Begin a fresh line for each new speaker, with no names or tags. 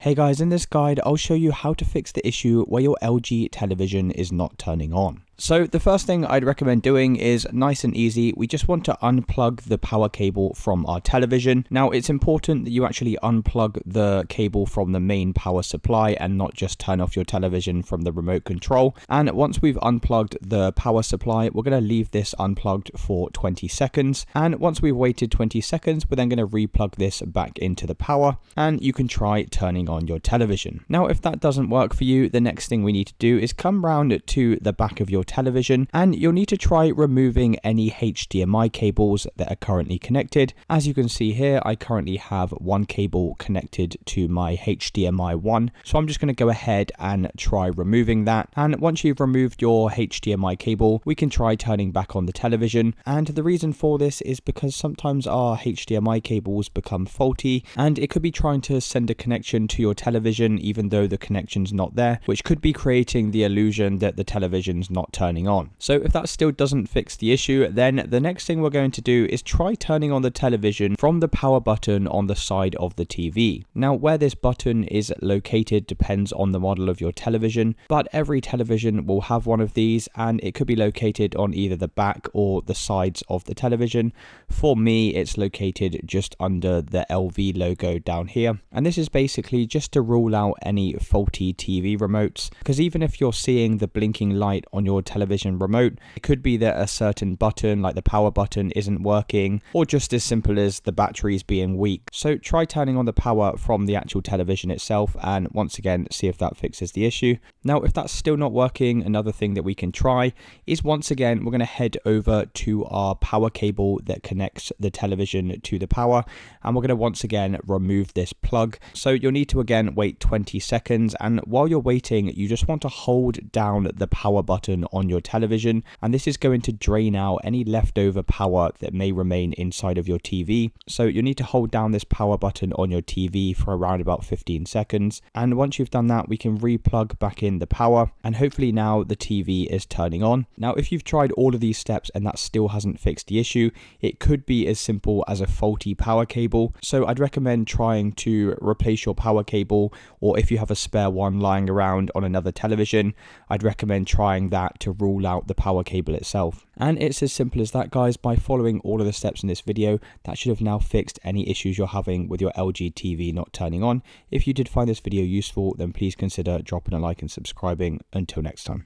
Hey guys, in this guide, I'll show you how to fix the issue where your LG television is not turning on. So the first thing I'd recommend doing is nice and easy. We just want to unplug the power cable from our television. Now it's important that you actually unplug the cable from the main power supply and not just turn off your television from the remote control. And once we've unplugged the power supply, we're going to leave this unplugged for 20 seconds. And once we've waited 20 seconds, we're then going to replug this back into the power and you can try turning on your television. Now, if that doesn't work for you, the next thing we need to do is come round to the back of your television and you'll need to try removing any HDMI cables that are currently connected. As you can see here, I currently have one cable connected to my HDMI 1. So I'm just going to go ahead and try removing that. And once you've removed your HDMI cable, we can try turning back on the television. And the reason for this is because sometimes our HDMI cables become faulty and it could be trying to send a connection to your television even though the connection's not there, which could be creating the illusion that the television's not turning on. So if that still doesn't fix the issue, then the next thing we're going to do is try turning on the television from the power button on the side of the TV. Now, where this button is located depends on the model of your television, but every television will have one of these and it could be located on either the back or the sides of the television. For me, it's located just under the LV logo down here. And this is basically just to rule out any faulty TV remotes, because even if you're seeing the blinking light on your television remote, it could be that a certain button like the power button isn't working, or just as simple as the batteries being weak. So try turning on the power from the actual television itself and once again see if that fixes the issue. Now if that's still not working, another thing that we can try is once again we're going to head over to our power cable that connects the television to the power, and we're going to once again remove this plug. So you'll need to again wait 20 seconds, and while you're waiting you just want to hold down the power button on your television, and this is going to drain out any leftover power that may remain inside of your TV. So you need to hold down this power button on your TV for around about 15 seconds, and once you've done that we can replug back in the power and hopefully now the TV is turning on. Now if you've tried all of these steps and that still hasn't fixed the issue, it could be as simple as a faulty power cable. So I'd recommend trying to replace your power cable, or if you have a spare one lying around on another television, I'd recommend trying that to rule out the power cable itself. And it's as simple as that, guys. By following all of the steps in this video, that should have now fixed any issues you're having with your LG TV not turning on. If you did find this video useful, then please consider dropping a like and subscribing. Until next time.